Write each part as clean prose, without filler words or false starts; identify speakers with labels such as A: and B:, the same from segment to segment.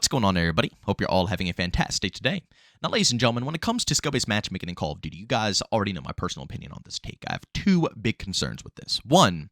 A: What's going on, everybody? Hope you're all having a fantastic day today. Now, ladies and gentlemen, when it comes to skill-based matchmaking in Call of Duty, you guys already know my personal opinion on this take. I have two big concerns with this. One,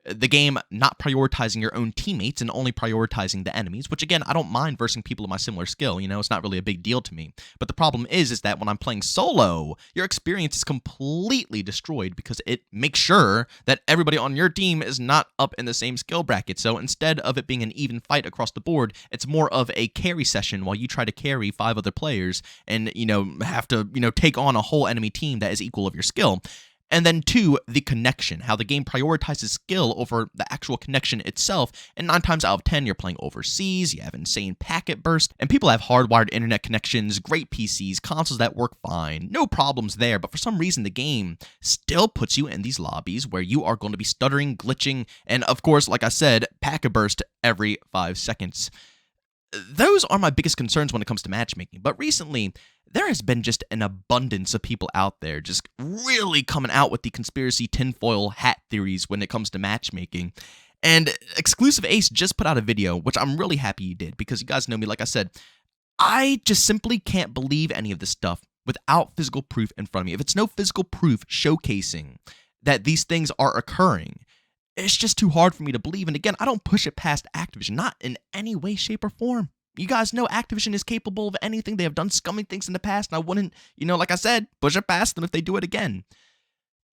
A: the game not prioritizing your own teammates and only prioritizing the enemies, which again, I don't mind versing people of my similar skill, it's not really a big deal to me. But the problem is that when I'm playing solo, your experience is completely destroyed because it makes sure that everybody on your team is not up in the same skill bracket. So instead of it being an even fight across the board, it's more of a carry session while you try to carry 5 other players and, have to, take on a whole enemy team that is equal of your skill. And then 2, the connection, how the game prioritizes skill over the actual connection itself, and 9 times out of 10, you're playing overseas, you have insane packet burst, and people have hardwired internet connections, great PCs, consoles that work fine, no problems there, but for some reason the game still puts you in these lobbies where you are going to be stuttering, glitching, and of course, like I said, packet burst every 5 seconds. Those are my biggest concerns when it comes to matchmaking, but recently, there has been just an abundance of people out there just really coming out with the conspiracy tinfoil hat theories when it comes to matchmaking. And XclusiveAce just put out a video, which I'm really happy he did, because you guys know me, like I said, I just simply can't believe any of this stuff without physical proof in front of me. If it's no physical proof showcasing that these things are occurring, it's just too hard for me to believe. And again, I don't push it past Activision, not in any way, shape, or form. You guys know Activision is capable of anything. They have done scummy things in the past, and I wouldn't, like I said, push it past them if they do it again.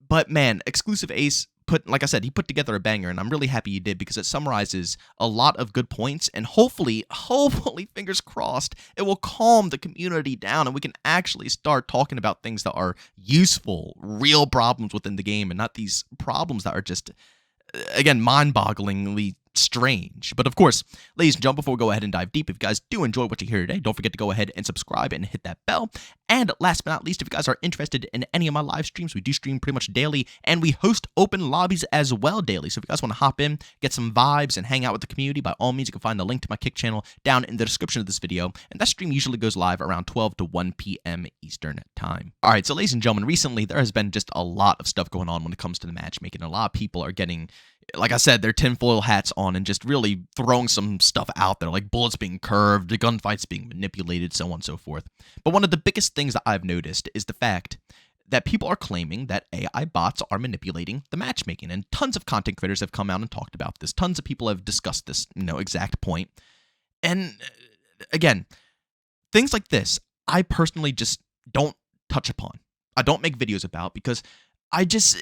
A: But man, XclusiveAce like I said, he put together a banger, and I'm really happy he did because it summarizes a lot of good points, and hopefully, fingers crossed, it will calm the community down, and we can actually start talking about things that are useful, real problems within the game, and not these problems that are just, again, mind-bogglingly strange. But of course, ladies and gentlemen, before we go ahead and dive deep, if you guys do enjoy what you hear today, don't forget to go ahead and subscribe and hit that bell. And last but not least, if you guys are interested in any of my live streams, we do stream pretty much daily, and we host open lobbies as well daily. So if you guys want to hop in, get some vibes, and hang out with the community, by all means, you can find the link to my Kick channel down in the description of this video. And that stream usually goes live around 12 to 1 p.m. Eastern time. All right, so ladies and gentlemen, recently there has been just a lot of stuff going on when it comes to the matchmaking. A lot of people are getting, like I said, their tinfoil hats on and just really throwing some stuff out there, like bullets being curved, the gunfights being manipulated, so on and so forth. But one of the biggest things that I've noticed is the fact that people are claiming that AI bots are manipulating the matchmaking, and tons of content creators have come out and talked about this. Tons of people have discussed this, exact point. And again, things like this, I personally just don't touch upon. I don't make videos about because it's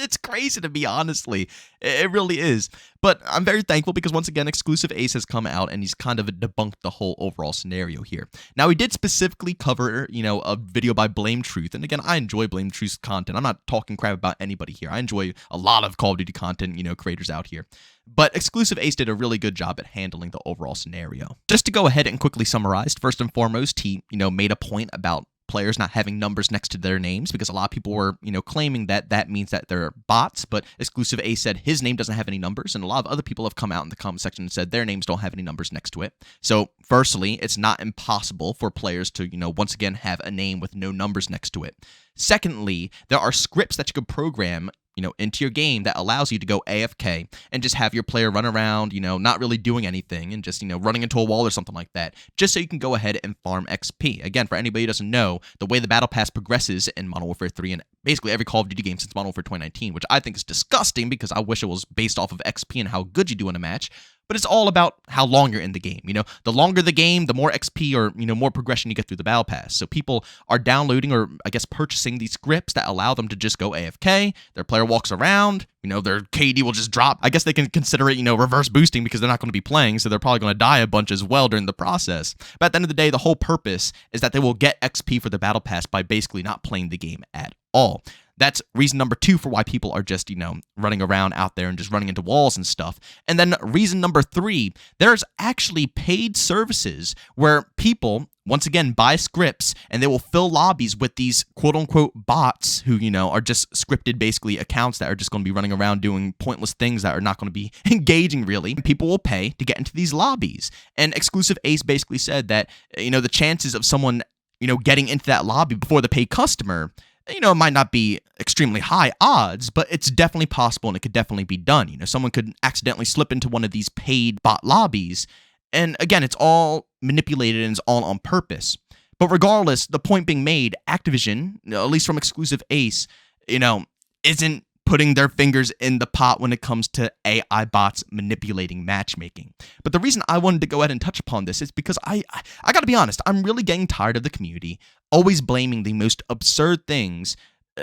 A: it's crazy to me, honestly. It really is. But I'm very thankful because, once again, XclusiveAce has come out and he's kind of debunked the whole overall scenario here. Now, he did specifically cover, a video by Blame Truth. And again, I enjoy Blame Truth's content. I'm not talking crap about anybody here. I enjoy a lot of Call of Duty content, creators out here. But XclusiveAce did a really good job at handling the overall scenario. Just to go ahead and quickly summarize, first and foremost, he, made a point about players not having numbers next to their names, because a lot of people were, claiming that that means that they're bots, but XclusiveAce said his name doesn't have any numbers, and a lot of other people have come out in the comment section and said their names don't have any numbers next to it. So, firstly, it's not impossible for players to, once again, have a name with no numbers next to it. Secondly, there are scripts that you could program into your game that allows you to go AFK and just have your player run around, not really doing anything and just, running into a wall or something like that, just so you can go ahead and farm XP. Again, for anybody who doesn't know, the way the Battle Pass progresses in Modern Warfare 3 and basically every Call of Duty game since Modern Warfare 2019, which I think is disgusting because I wish it was based off of XP and how good you do in a match, but it's all about how long you're in the game. The longer the game, the more XP or, more progression you get through the Battle Pass. So people are downloading or, I guess, purchasing these scripts that allow them to just go AFK. Their player walks around, their KD will just drop. I guess they can consider it, reverse boosting because they're not going to be playing, so they're probably going to die a bunch as well during the process. But at the end of the day, the whole purpose is that they will get XP for the Battle Pass by basically not playing the game at all. That's reason number 2 for why people are just, running around out there and just running into walls and stuff. And then reason number 3, there's actually paid services where people, once again, buy scripts and they will fill lobbies with these quote-unquote bots who, are just scripted, basically, accounts that are just going to be running around doing pointless things that are not going to be engaging, really. People will pay to get into these lobbies. And XclusiveAce basically said that, the chances of someone, getting into that lobby before the paid customer, it might not be extremely high odds, but it's definitely possible and it could definitely be done. Someone could accidentally slip into one of these paid bot lobbies And again, it's all manipulated and it's all on purpose. But regardless, the point being made, Activision, at least from XclusiveAce, isn't putting their fingers in the pot when it comes to AI bots manipulating matchmaking. But the reason I wanted to go ahead and touch upon this is because I got to be honest, I'm really getting tired of the community always blaming the most absurd things.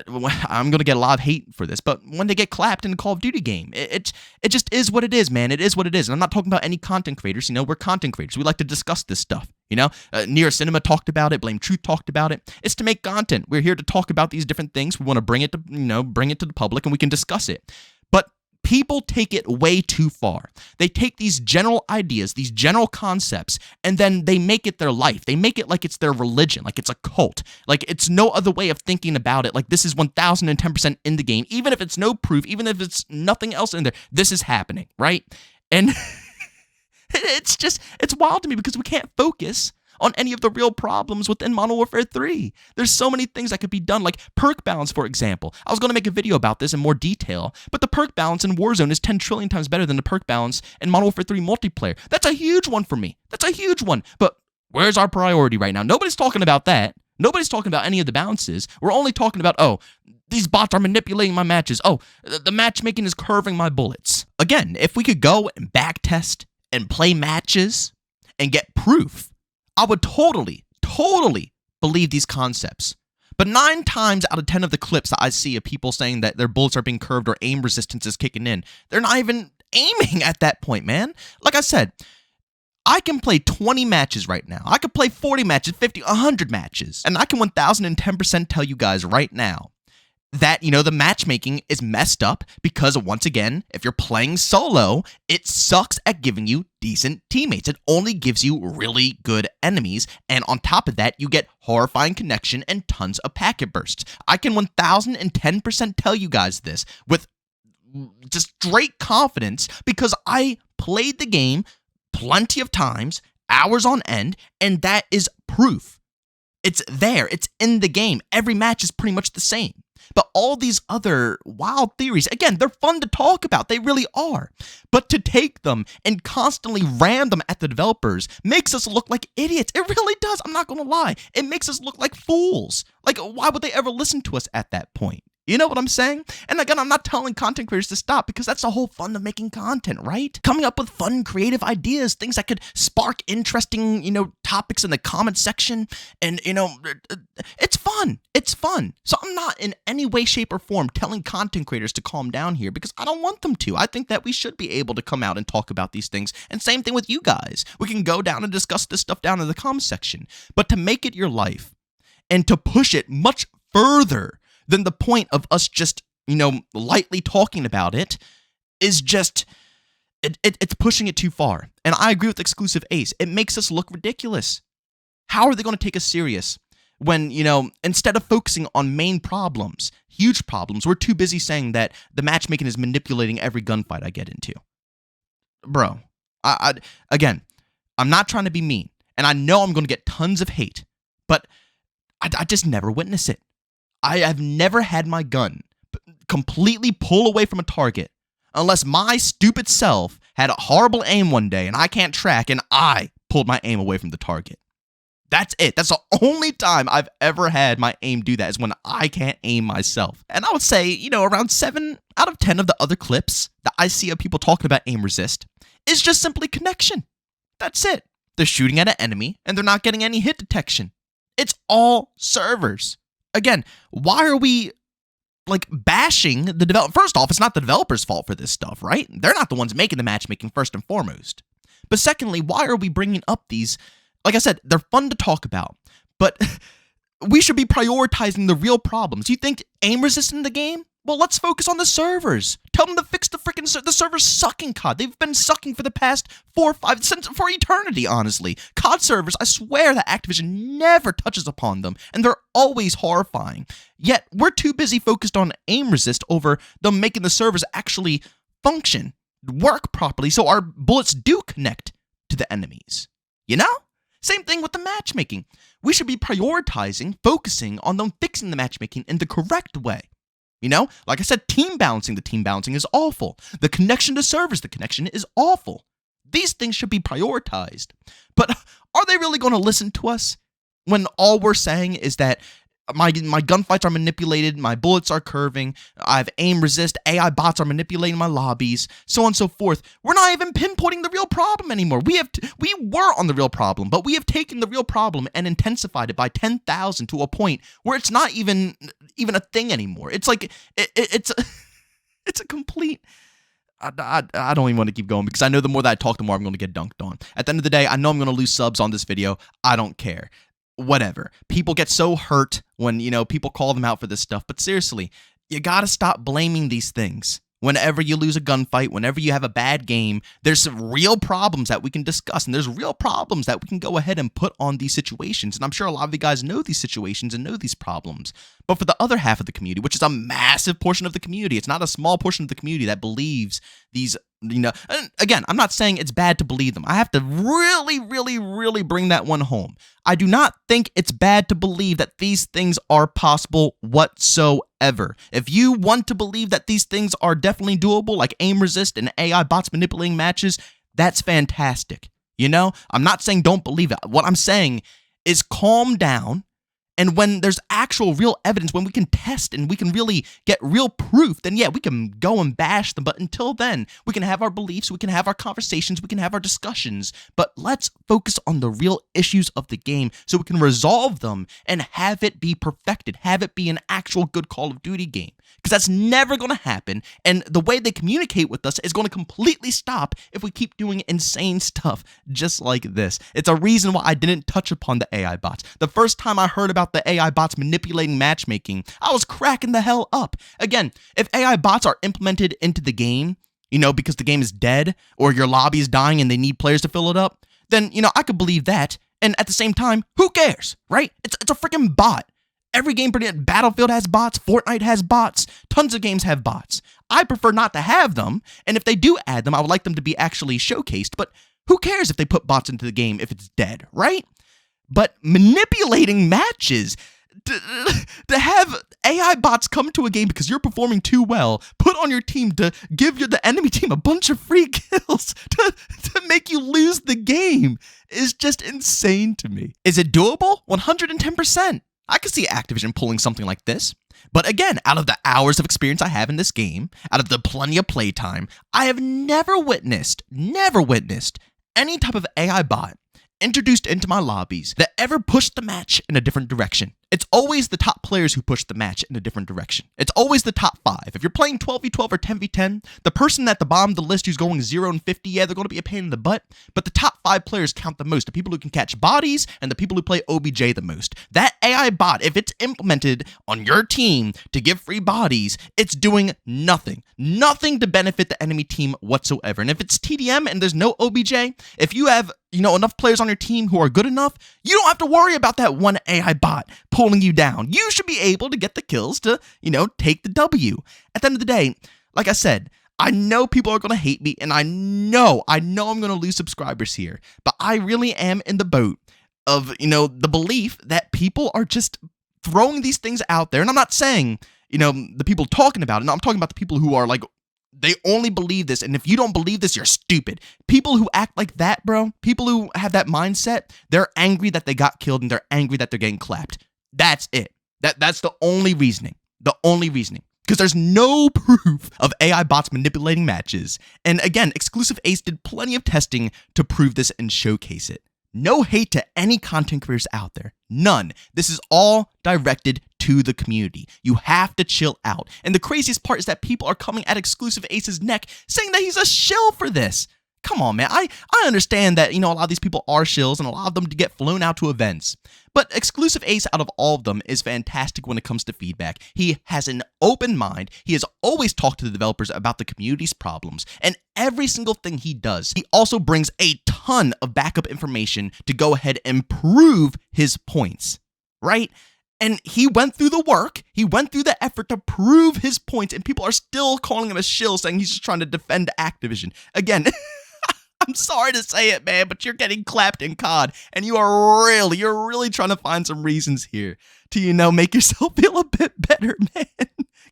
A: I'm going to get a lot of hate for this, but when they get clapped in a Call of Duty game, it just is what it is, man. It is what it is. And I'm not talking about any content creators. We're content creators. We like to discuss this stuff. Near Cinema talked about it. Blame Truth talked about it. It's to make content. We're here to talk about these different things. We want to bring it to the public, and we can discuss it. But people take it way too far. They take these general ideas, these general concepts, and then they make it their life. They make it like it's their religion, like it's a cult, like it's no other way of thinking about it. Like this is 1010% in the game, even if it's no proof, even if it's nothing else in there, this is happening, right? And it's wild to me because we can't focus on any of the real problems within Modern Warfare 3. There's so many things that could be done, like perk balance, for example. I was going to make a video about this in more detail, but the perk balance in Warzone is 10 trillion times better than the perk balance in Modern Warfare 3 multiplayer. That's a huge one for me. That's a huge one. But where's our priority right now? Nobody's talking about that. Nobody's talking about any of the balances. We're only talking about, these bots are manipulating my matches. The matchmaking is curving my bullets. Again, if we could go and backtest and play matches and get proof, I would totally believe these concepts. But 9 times out of 10 of the clips that I see of people saying that their bullets are being curved or aim resistance is kicking in, they're not even aiming at that point, man. Like I said, I can play 20 matches right now. I could play 40 matches, 50, 100 matches. And I can 1010% tell you guys right now that, the matchmaking is messed up because, once again, if you're playing solo, it sucks at giving you decent teammates. It only gives you really good enemies, and on top of that, you get horrifying connection and tons of packet bursts. I can 1010% tell you guys this with just straight confidence because I played the game plenty of times, hours on end, and that is proof. It's there. It's in the game. Every match is pretty much the same. But all these other wild theories, again, they're fun to talk about. They really are. But to take them and constantly ram them at the developers makes us look like idiots. It really does. I'm not going to lie. It makes us look like fools. Like, why would they ever listen to us at that point? You know what I'm saying? And again, I'm not telling content creators to stop because that's the whole fun of making content, right? Coming up with fun, creative ideas, things that could spark interesting, topics in the comment section. And, it's fun. It's fun. So I'm not in any way, shape, or form telling content creators to calm down here because I don't want them to. I think that we should be able to come out and talk about these things. And same thing with you guys. We can go down and discuss this stuff down in the comment section. But to make it your life and to push it much further than the point of us just, lightly talking about it is just, it's pushing it too far. And I agree with XclusiveAce. It makes us look ridiculous. How are they going to take us serious when, instead of focusing on main problems, huge problems, we're too busy saying that the matchmaking is manipulating every gunfight I get into? Bro, again, I'm not trying to be mean, and I know I'm going to get tons of hate, but I just never witness it. I have never had my gun completely pull away from a target unless my stupid self had a horrible aim one day and I can't track and I pulled my aim away from the target. That's it. That's the only time I've ever had my aim do that is when I can't aim myself. And I would say, around 7 out of 10 of the other clips that I see of people talking about aim resist is just simply connection. That's it. They're shooting at an enemy and they're not getting any hit detection. It's all servers. Again, why are we bashing the developer? First off, it's not the developer's fault for this stuff, right? They're not the ones making the matchmaking first and foremost. But secondly, why are we bringing up these? Like I said, they're fun to talk about, but we should be prioritizing the real problems. You think aim resist in the game? Well, let's focus on the servers. Tell them to fix the freaking the servers sucking, COD. They've been sucking for the past 4 or 5 since for eternity, honestly. COD servers, I swear that Activision never touches upon them, and they're always horrifying. Yet we're too busy focused on aim resist over them making the servers actually function, work properly, so our bullets do connect to the enemies. Same thing with the matchmaking. We should be prioritizing, focusing on them fixing the matchmaking in the correct way. Like I said, team balancing. The team balancing is awful. The connection to servers, the connection is awful. These things should be prioritized. But are they really going to listen to us when all we're saying is that my gunfights are manipulated, my bullets are curving, I have aim resist, AI bots are manipulating my lobbies, so on and so forth? We're not even pinpointing the real problem anymore. We were on the real problem, but we have taken the real problem and intensified it by 10,000 to a point where it's not even a thing anymore. It's like it's a complete. I don't even want to keep going because I know the more that I talk, the more I'm going to get dunked on. At the end of the day, I know I'm going to lose subs on this video. I don't care. Whatever. People get so hurt when, people call them out for this stuff. But seriously, you got to stop blaming these things. Whenever you lose a gunfight, whenever you have a bad game, there's some real problems that we can discuss, and there's real problems that we can go ahead and put on these situations. And I'm sure a lot of you guys know these situations and know these problems. But for the other half of the community, which is a massive portion of the community, it's not a small portion of the community that believes these, and again, I'm not saying it's bad to believe them. I have to really, really, really bring that one home. I do not think it's bad to believe that these things are possible whatsoever. If you want to believe that these things are definitely doable, like aim resist and AI bots manipulating matches, that's fantastic. I'm not saying don't believe it. What I'm saying is calm down. And when there's actual real evidence, when we can test and we can really get real proof, then yeah, we can go and bash them. But until then, we can have our beliefs, we can have our conversations, we can have our discussions. But let's focus on the real issues of the game so we can resolve them and have it be perfected, have it be an actual good Call of Duty game. Because that's never going to happen. And the way they communicate with us is going to completely stop if we keep doing insane stuff just like this. It's a reason why I didn't touch upon the AI bots. The first time I heard about the AI bots manipulating matchmaking, I was cracking the hell up. Again, if AI bots are implemented into the game, because the game is dead or your lobby is dying and they need players to fill it up, then, I could believe that. And at the same time, who cares, right? It's a freaking bot. Every game, Battlefield has bots, Fortnite has bots, tons of games have bots. I prefer not to have them, and if they do add them, I would like them to be actually showcased, but who cares if they put bots into the game if it's dead, right? But manipulating matches, to have AI bots come to a game because you're performing too well, put on your team to give the enemy team a bunch of free kills to make you lose the game is just insane to me. Is it doable? 110%. I could see Activision pulling something like this. But again, out of the hours of experience I have in this game, out of the plenty of playtime, I have never witnessed any type of AI bot introduced into my lobbies that ever pushed the match in a different direction. It's always the top players who push the match in a different direction. It's always the top 5. If you're playing 12v12 or 10v10, the person at the bottom of the list who's going 0 and 50, yeah, they're going to be a pain in the butt, but the top 5 players count the most. The people who can catch bodies and the people who play OBJ the most. That AI bot, if it's implemented on your team to give free bodies, it's doing nothing. Nothing to benefit the enemy team whatsoever. And if it's TDM and there's no OBJ, if you have enough players on your team who are good enough, you don't have to worry about that one AI bot pulling you down. You should be able to get the kills to, take the W. At the end of the day, like I said, I know people are going to hate me, and I know I'm going to lose subscribers here, but I really am in the boat of, the belief that people are just throwing these things out there. And I'm not saying, the people talking about it. No, I'm talking about the people who are like, they only believe this, and if you don't believe this, you're stupid. People who act like that, bro, people who have that mindset, they're angry that they got killed, and they're angry that they're getting clapped. That's it. That's the only reasoning. The only reasoning. Because there's no proof of AI bots manipulating matches. And again, XclusiveAce did plenty of testing to prove this and showcase it. No hate to any content creators out there. None. This is all directed to the community. You have to chill out. And the craziest part is that people are coming at XclusiveAce's neck saying that he's a shill for this. Come on, man. I understand that, a lot of these people are shills and a lot of them to get flown out to events. But XclusiveAce, out of all of them, is fantastic when it comes to feedback. He has an open mind. He has always talked to the developers about the community's problems. And every single thing he does, he also brings a ton of backup information to go ahead and prove his points, right? And he went through the work, he went through the effort to prove his points, and people are still calling him a shill, saying he's just trying to defend Activision. Again, I'm sorry to say it, man, but you're getting clapped in COD, and you're really trying to find some reasons here to, make yourself feel a bit better, man.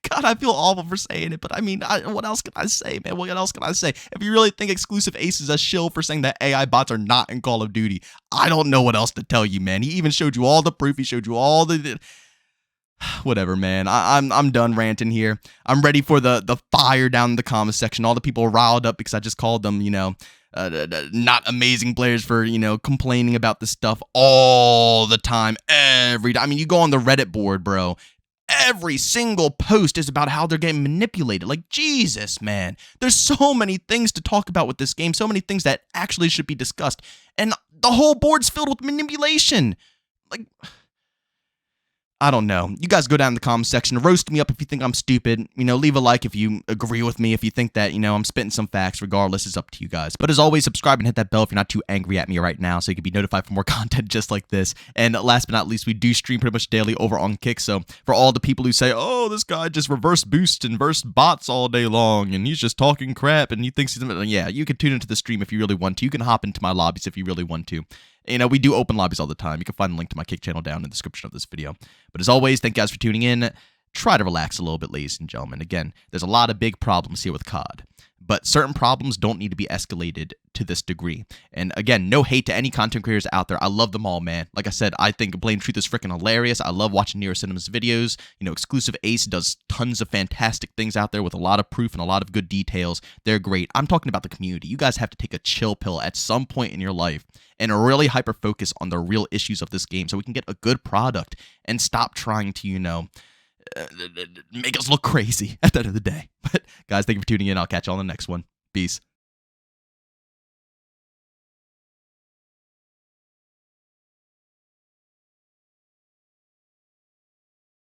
A: God, I feel awful for saying it, but I mean, what else can I say, man? What else can I say? If you really think XclusiveAce is a shill for saying that AI bots are not in Call of Duty, I don't know what else to tell you, man. He even showed you all the proof. He showed you all the whatever, man. I'm done ranting here. I'm ready for the fire down in the comments section. All the people riled up because I just called them, not amazing players for, complaining about this stuff all the time, every time. I mean, you go on the Reddit board, bro. Every single post is about how they're getting manipulated. Like, Jesus, man. There's so many things to talk about with this game, so many things that actually should be discussed. And the whole board's filled with manipulation. Like, I don't know. You guys go down in the comments section, roast me up if you think I'm stupid. Leave a like if you agree with me. If you think that, I'm spitting some facts, regardless, it's up to you guys. But as always, subscribe and hit that bell if you're not too angry at me right now, so you can be notified for more content just like this. And last but not least, we do stream pretty much daily over on Kick. So for all the people who say, oh, this guy just reverse boosts and verse bots all day long, and he's just talking crap, and he thinks he's... Yeah, you can tune into the stream if you really want to. You can hop into my lobbies if you really want to. We do open lobbies all the time. You can find the link to my Kick channel down in the description of this video. But as always, thank you guys for tuning in. Try to relax a little bit, ladies and gentlemen. Again, there's a lot of big problems here with COD. But certain problems don't need to be escalated to this degree. And again, no hate to any content creators out there. I love them all, man. Like I said, I think Blame Truth is freaking hilarious. I love watching Nero Cinema's videos. XclusiveAce does tons of fantastic things out there with a lot of proof and a lot of good details. They're great. I'm talking about the community. You guys have to take a chill pill at some point in your life and really hyper-focus on the real issues of this game so we can get a good product and stop trying to, make us look crazy at the end of the day. But guys, thank you for tuning in. I'll catch you on the next one. Peace.